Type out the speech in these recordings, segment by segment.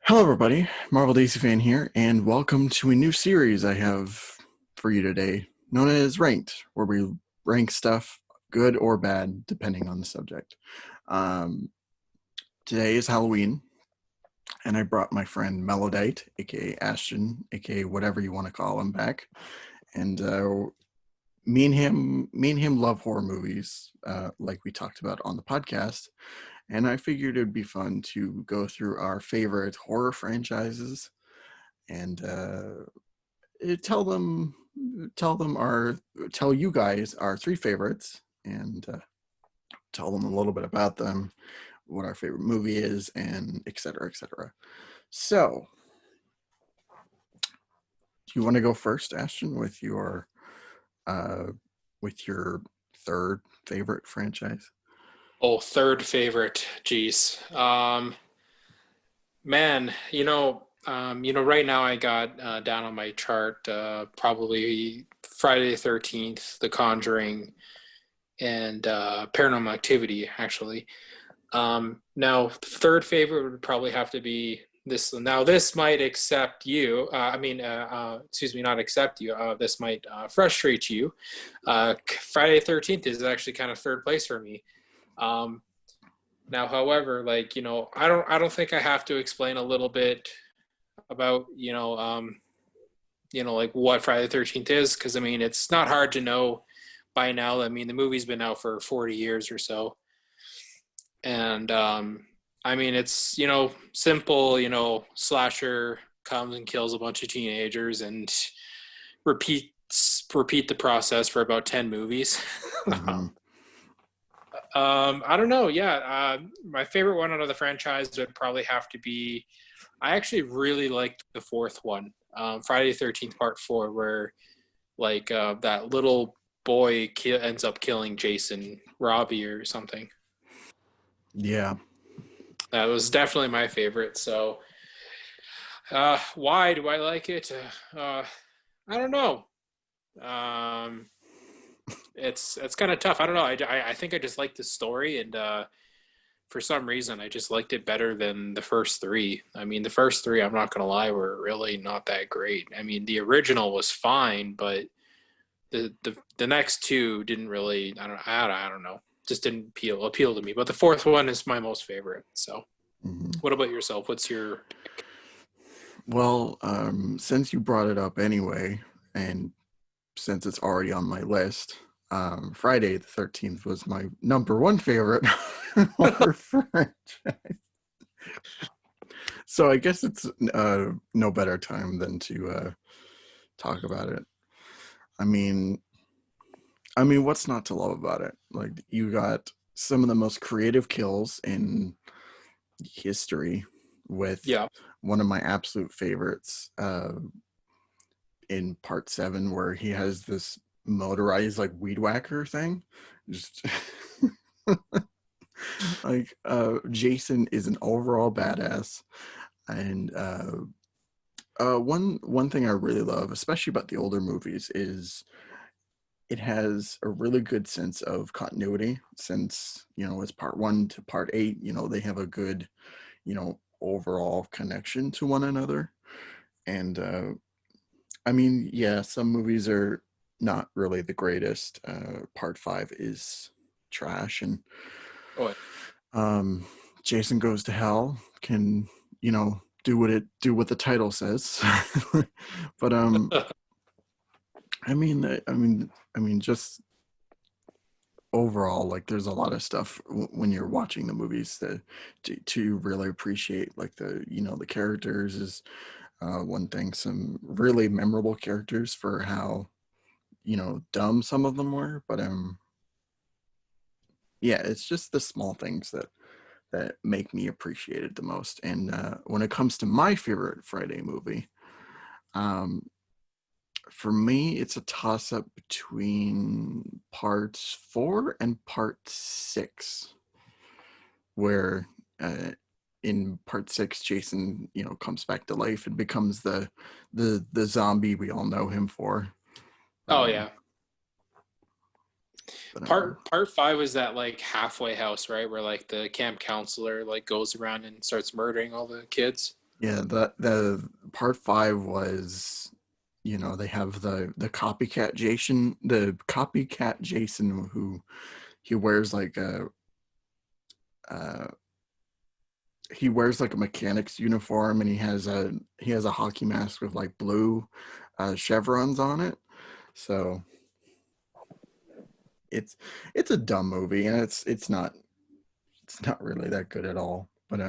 Hello, everybody. Marvel DC fan here, and welcome to a new series I have for you today, known as Ranked, where we rank stuff good or bad depending on the subject. Um, Today is Halloween, and I brought my friend Melodite, aka Ashton, aka whatever you want to call him, back. And me and him love horror movies, like we talked about on the podcast. And I figured it'd be fun to go through our favorite horror franchises and tell them tell you guys our three favorites and tell them a little bit about them, what our favorite movie is, and etc etc. So do you want to go first, Ashton, uh with your third favorite franchise? Oh, third favorite. Geez. Man, right now I got down on my chart probably Friday the 13th, The Conjuring, and Paranormal Activity, actually. Now, third favorite would probably have to be this. Now, this might accept you. Excuse me, not accept you. This might frustrate you. Friday the 13th is actually kind of third place for me. Um, Now, however, I don't think I have to explain a little bit about, like what Friday the 13th is, because I mean, it's not hard to know by now. I mean, the movie's been out for 40 years or so. And I mean, it's, simple, slasher comes and kills a bunch of teenagers and repeat the process for about 10 movies. Mm-hmm. I don't know. Yeah, my favorite one out of the franchise would probably have to be. I actually really liked the fourth one, Friday the 13th Part Four, where that little boy ends up killing Jason Robbie or something. Yeah. That was definitely my favorite. So, why do I like it? I don't know. Um, it's kind of tough. I don't know. I think I just like the story and for some reason, I just liked it better than the first three. I mean, the first three, I'm not gonna lie, were really not that great. I mean, the original was fine, but the next two didn't really. I don't know. Just didn't appeal to me. But the fourth one is my most favorite. So, Mm-hmm. what about yourself? What's your Well, since you brought it up anyway, and since it's already on my list, Friday the 13th was my number one favorite horror franchise. So I guess it's no better time than to talk about it. I mean, what's not to love about it? Like, you got some of the most creative kills in history with yeah? one of my absolute favorites in part seven, where he has this motorized like weed whacker thing. Just like Jason is an overall badass, and one thing I really love, especially about the older movies, is it has a really good sense of continuity. Since it's part one to part eight, they have a good overall connection to one another. And yeah, some movies are not really the greatest. Part five is trash, and Oh, um, Jason Goes to Hell can do what the title says. But just overall, like, there's a lot of stuff when you're watching the movies that to really appreciate, like the characters is one thing. Some really memorable characters for how dumb some of them were, but yeah, it's just the small things that make me appreciate it the most. And when it comes to my favorite Friday movie, um for me it's a toss up between part four and part six, where in part six, Jason comes back to life and becomes the zombie we all know him for. oh um yeah. but Part five was that like halfway house, right? Where like the camp counselor like goes around and starts murdering all the kids. Yeah, the part five was, you know, they have the copycat Jason who he wears like a uh, he wears like a mechanic's uniform, and he has a hockey mask with like blue chevrons on it. So it's it's a dumb movie, and it's not really that good at all. But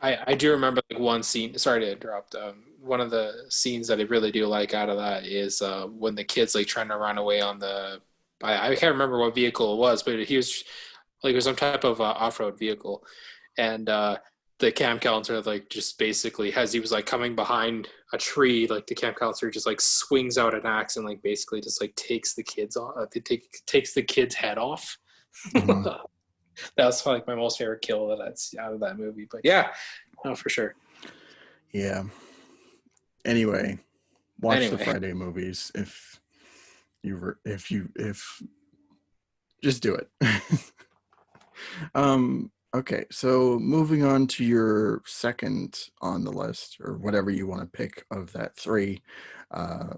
I do remember like one scene. Sorry to interrupt. One of the scenes that I really do like out of that is when the kid's like trying to run away on the. I can't remember what vehicle it was, but he was like it was some type of off-road vehicle, and the camp counselor like just basically as he was like coming behind a tree, like the camp counselor just like swings out an axe and like basically just like takes the kids off, takes the kid's head off. mhm, That's like my most favorite kill that's out of that movie. But yeah, no, for sure. yeah. Anyway, watch the Anyway, Friday movies if just do it. Okay, so moving on to your second on the list, or whatever you want to pick of that three, uh,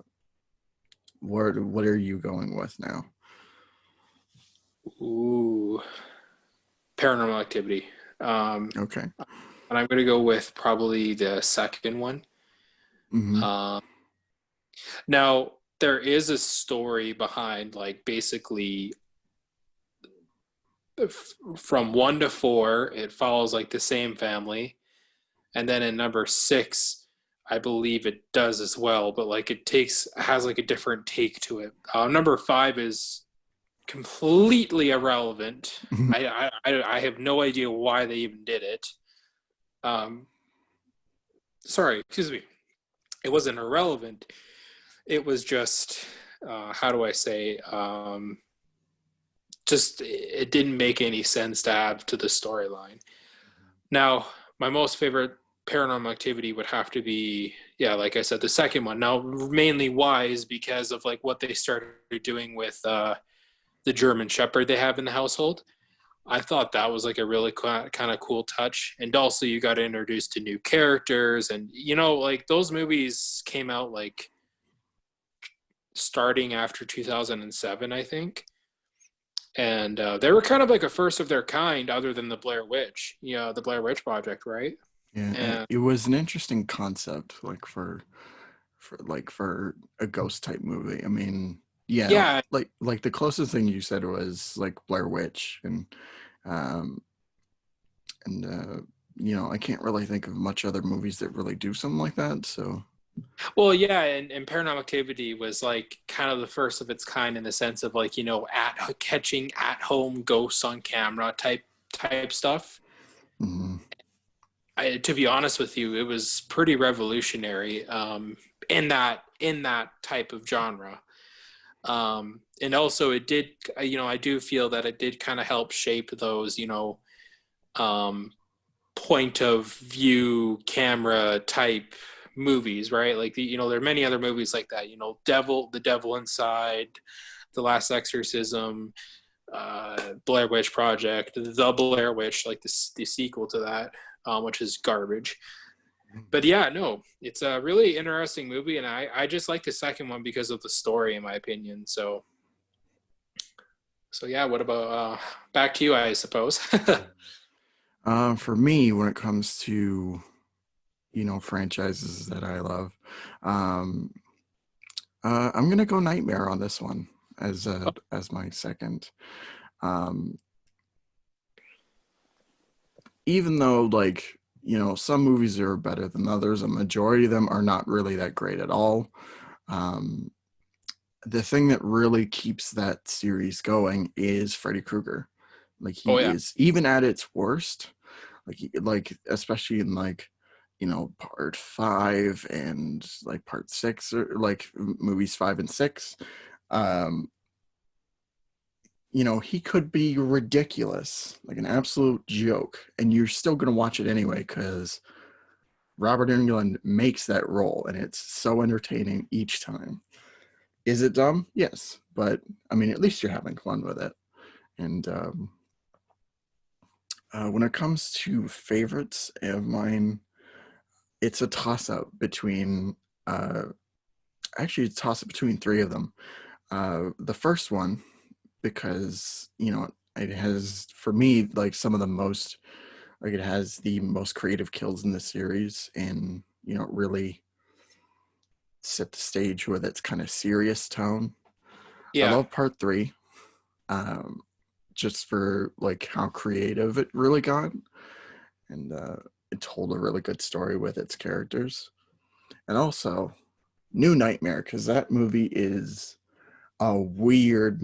what are you going with now? ooh, Paranormal Activity. Um, Okay. and I'm gonna go with probably the second one. Mm-hmm. Um, Now there is a story behind like basically from 1 to 4, it follows like the same family, and then in number 6, I believe it does as well, but like it takes has like a different take to it. Number 5 is completely irrelevant. I have no idea why they even did it. Um, Sorry, excuse me. It wasn't irrelevant. It was just how do I say? Just it didn't make any sense to add to the storyline. Now, my most favorite Paranormal Activity would have to be, yeah, like I said, the second one. Now, mainly why is because of like what they started doing with the German Shepherd they have in the household. I thought that was like a really kind of cool touch, and also you got introduced to new characters, and you know, like those movies came out like starting after 2007, I think, and they were kind of like a first of their kind, other than the Blair Witch, the Blair Witch Project, right? Yeah, And it was an interesting concept, like for a ghost type movie. I mean, yeah, yeah, like the closest thing you said was like Blair Witch, um, and you know, I can't really think of much other movies that really do something like that. So, well, yeah, and Paranormal Activity was like kind of the first of its kind in the sense of like at catching at home ghosts on camera type stuff. mhm. To be honest with you, it was pretty revolutionary in that type of genre. And also, it did, I do feel that it did kind of help shape those, um, point of view camera type movies, right? Like there are many other movies like that. The Devil Inside, The Last Exorcism, Blair Witch Project, The Blair Witch, like the sequel to that, which is garbage. But yeah, no, it's a really interesting movie, and I just like the second one because of the story, in my opinion. So yeah, what about back to you, I suppose. For me, when it comes to, you know, franchises that I love, um, I'm gonna go Nightmare on this one as my second. Um, Even though, like, you know, some movies are better than others, a majority of them are not really that great at all. Um, the thing that really keeps that series going is Freddy Krueger. Like, Oh he yeah, is, even at its worst, like especially in like, you know, part five and like part six, or like movies 5 and 6. um you know, he could be ridiculous, like an absolute joke, and you're still going to watch it anyway because Robert Englund makes that role, and it's so entertaining each time. Is it dumb? Yes, but I mean, at least you're having fun with it. And when it comes to favorites of mine, it's a toss up between uh actually it's a toss up between three of them. The first one, because it has, for me, like some of the most, like it has the most creative kills in the series, and really set the stage with its kind of serious tone. I Yeah. love part three, um, just for like how creative it really got, and it told a really good story with its characters. And also New Nightmare, because that movie is a weird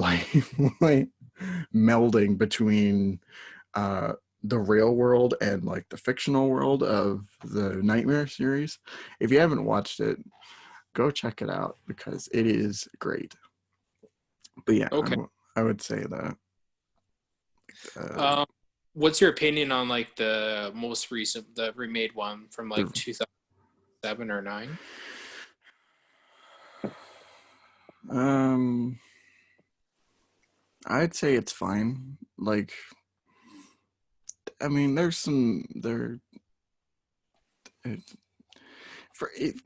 like melding between uh the real world and like the fictional world of the Nightmare series. If you haven't watched it, go check it out because it is great. But yeah, Okay. I would say that uh, Um, what's your opinion on like the most recent, the remade one from the like 2007 or nine? um I'd say it's fine. Like, I mean, there's some there. It,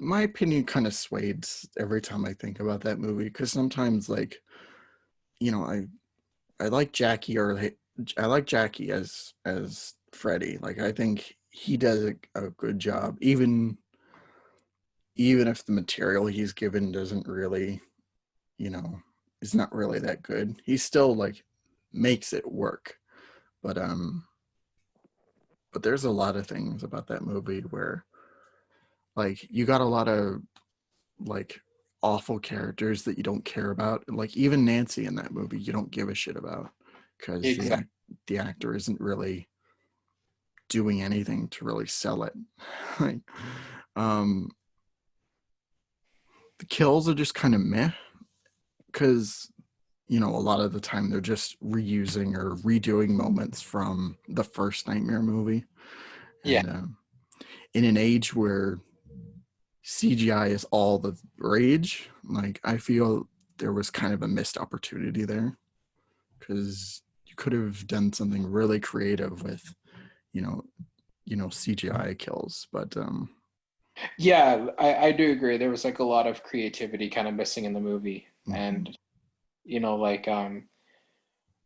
my opinion kind of swayed every time I think about that movie, because sometimes, like, you know, I like Jackie, or I like Jackie as Freddy. Like, I think he does a good job, even if the material he's given doesn't really, you know, is not really that good. He still like makes it work. But there's a lot of things about that movie where, like, you got a lot of like awful characters that you don't care about. Like, even Nancy in that movie, you don't give a shit about, because Exactly. the actor isn't really doing anything to really sell it. Like, um, the kills are just kind of meh, because a lot of the time they're just reusing or redoing moments from the first Nightmare movie, Yeah. and in an age where CGI is all the rage, like, I feel there was kind of a missed opportunity there, because you could have done something really creative with, you know, CGI kills. But Yeah, I do agree. There was like a lot of creativity kind of missing in the movie. mhm, And, like,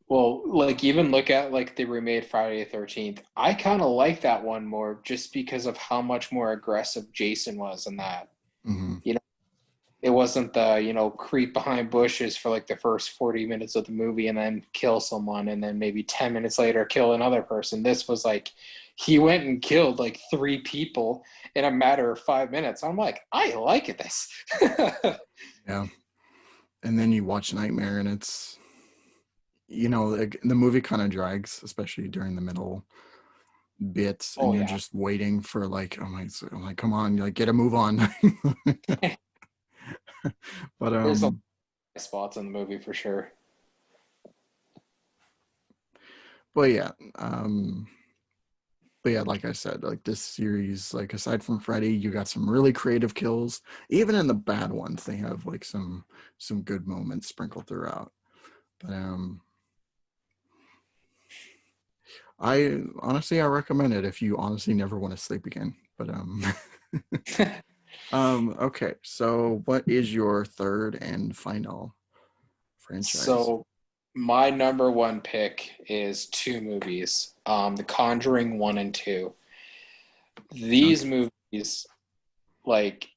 well, like even look at like the remade Friday the 13th. I kind of like that one more just because of how much more aggressive Jason was in that. mhm, You know, it wasn't the, creep behind bushes for like the first 40 minutes of the movie and then kill someone and then maybe 10 minutes later kill another person. This was like he went and killed like three people in a matter of 5 minutes. I'm like, I like this. yeah. And then you watch Nightmare, and it's, like, the movie kind of drags, especially during the middle bits, and Oh you're yeah. just waiting for, like, I'm like, come on, like, get a move on. But There's a lot of spots in the movie for sure. but yeah, like I said, like, this series, like, aside from Freddy, you got some really creative kills. Even in the bad ones, they have like some good moments sprinkled throughout. But I honestly, I recommend it if you honestly never want to sleep again. But okay. So what is your third and final franchise? So my number one pick is two movies, The Conjuring 1 and 2. These Okay. movies, like,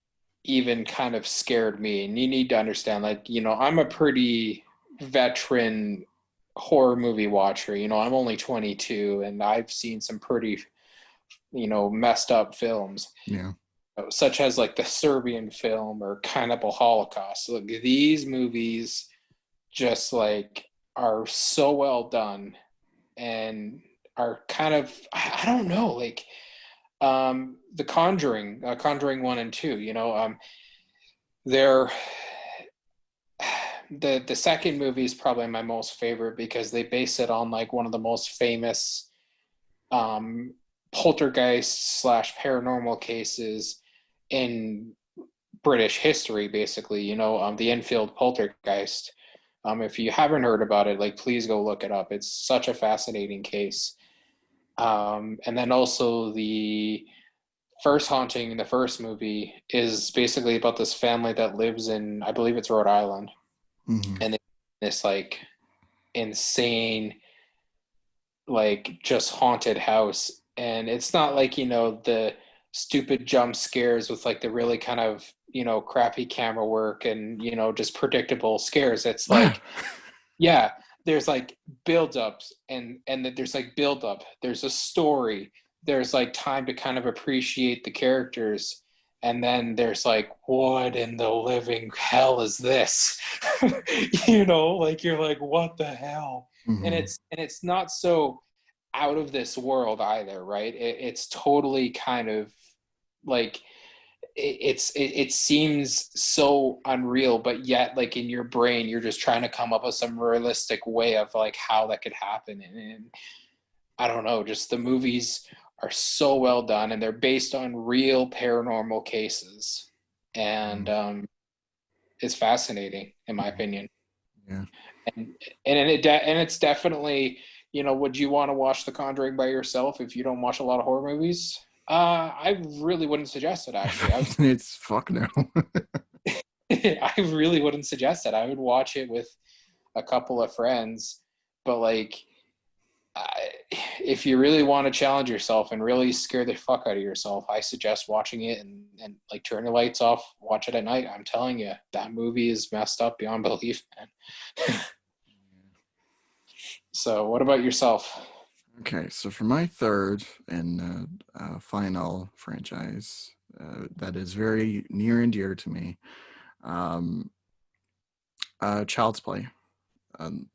even kind of scared me. And you need to understand, like, I'm a pretty veteran horror movie watcher. I'm only 22 and I've seen some pretty, messed up films, Yeah. such as like the Serbian film or Cannibal Holocaust. Look, these movies just like are so well done and are kind of, I don't know, like the Conjuring 1 and 2, they're the second movie is probably my most favorite because they base it on like one of the most famous um poltergeist slash paranormal cases in British history, basically, the Enfield poltergeist. If you haven't heard about it, like, please go look it up. It's such a fascinating case. And then also the first haunting in the first movie is basically about this family that lives in, I believe it's Rhode Island, Hmm. and they this like insane, like just haunted house. And it's not like, the stupid jump scares with like the really kind of, crappy camera work and, just predictable scares. It's like, yeah, there's like build-ups and there's like build-up. There's a story. There's like time to kind of appreciate the characters. And then there's like, what in the living hell is this? Like you're like, what the hell? And Hmm. it's not so out of this world either, right? It's totally kind of like it seems so unreal, but yet like in your brain you're just trying to come up with some realistic way of like how that could happen. And I don't know, just the movies are so well done, and they're based on real paranormal cases, and it's fascinating in my opinion. Yeah. and and it's definitely, would you want to watch The Conjuring by yourself if you don't watch a lot of horror movies? I really wouldn't suggest it, actually. It's fuck no. I really wouldn't suggest it. I would watch it with a couple of friends, but like, I, if you really want to challenge yourself and really scare the fuck out of yourself, I suggest watching it and like turn your lights off, watch it at night. I'm telling you, that movie is messed up beyond belief, man. So, what about yourself? Okay, so for my third and final franchise that is very near and dear to me, um, Child's Play. Um,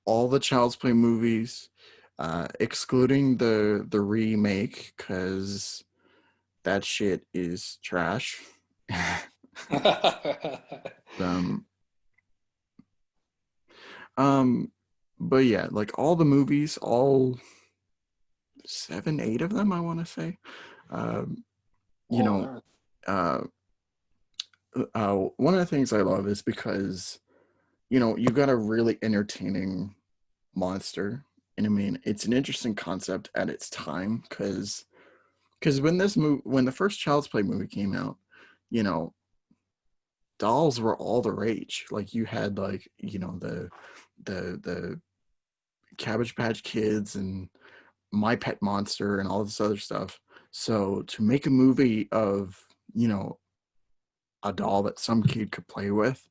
all the Child's Play movies, excluding the remake, because that shit is trash. um, um, but yeah, like all the movies, all seven, eight of them, I want to say. Um, you Well, know, uh, one of the things I love is because you've got a really entertaining monster, and I mean it's an interesting concept at its time because when the first Child's Play movie came out, you know, dolls were all the rage. Like you had like the Cabbage Patch Kids and My Pet Monster and all this other stuff. So to make a movie of a doll that some kid could play with,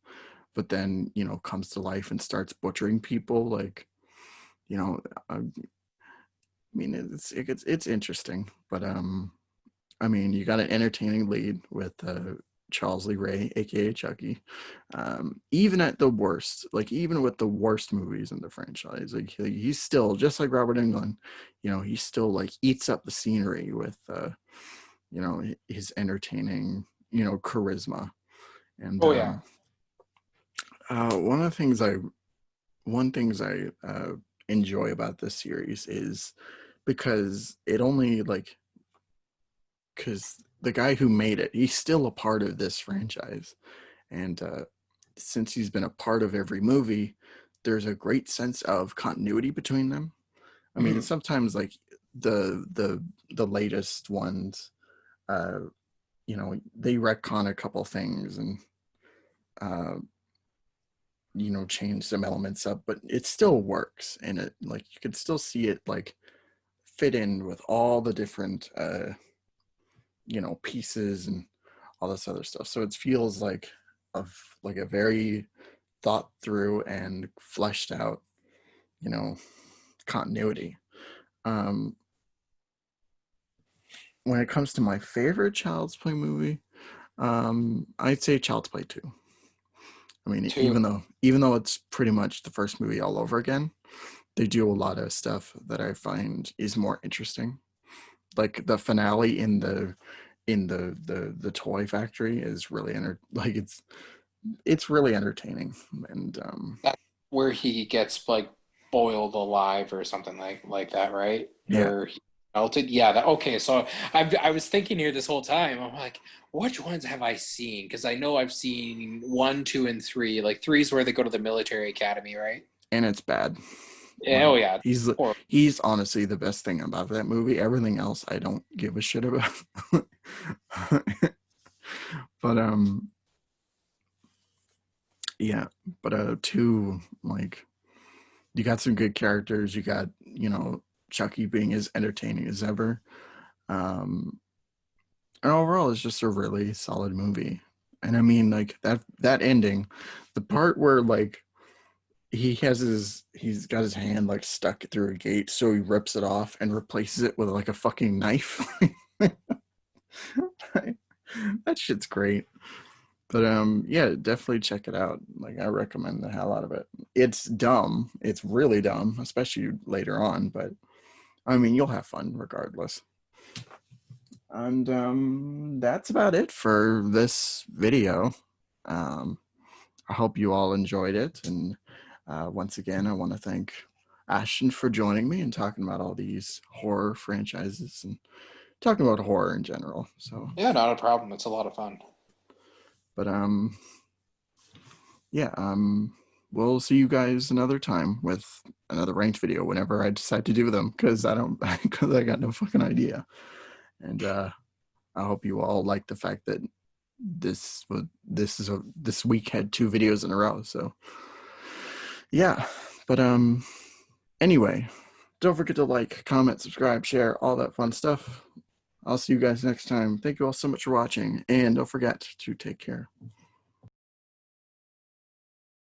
but then comes to life and starts butchering people, like you know, I mean it's interesting, but I mean, you got an entertaining lead with Charles Lee Ray, aka Chucky. Even at the worst, like even with the worst movies in the franchise, like he's still just like Robert Englund. He still like eats up the scenery with his entertaining charisma. And oh yeah, one of the things I enjoy about this series is because it only like because the guy who made it, he's still a part of this franchise. And since he's been a part of every movie, there's a great sense of continuity between them. I mean, Mhm. sometimes like the latest ones, uh, they retcon a couple things and uh, change some elements up, but it still works, and it like you can still see it like fit in with all the different pieces and all this other stuff. So it feels like of like a very thought through and fleshed out, you know, continuity. Um, when it comes to my favorite Child's Play movie, I'd say Child's Play 2. I mean, Two. even though it's pretty much the first movie all over again, they do a lot of stuff that I find is more interesting. Like the finale in the toy factory is really like it's really entertaining. And That's where he gets like boiled alive or something like that, right? yeah. Or he melted. Yeah. Okay. So I was thinking here this whole time. I'm like, which ones have I seen? Because I know I've seen one, two, and three. Like three's where they go to the military academy, right? And it's bad. Yeah, oh yeah. He's Or he's honestly the best thing about that movie. Everything else I don't give a shit about. But yeah, but two, like, you got some good characters. You got, Chucky being as entertaining as ever. Um, and overall, it's just a really solid movie. And I mean, like, that ending, the part where, like, he's got his hand like stuck through a gate, so he rips it off and replaces it with like a fucking knife. That shit's great. But yeah, definitely check it out. Like, I recommend the hell out of it. It's dumb. It's really dumb, especially later on, but I mean, you'll have fun regardless. And that's about it for this video. Um I hope you all enjoyed it, and once again, I want to thank Ashton for joining me and talking about all these horror franchises and talking about horror in general. So, yeah, not a problem. It's a lot of fun. but yeah, we'll see you guys another time with another ranked video whenever I decide to do them, because I got no fucking idea. And I hope you all like the fact that this week had 2 videos in a row. So yeah, but anyway, don't forget to like, comment, subscribe, share, all that fun stuff. I'll see you guys next time. Thank you all so much for watching, and don't forget to take care.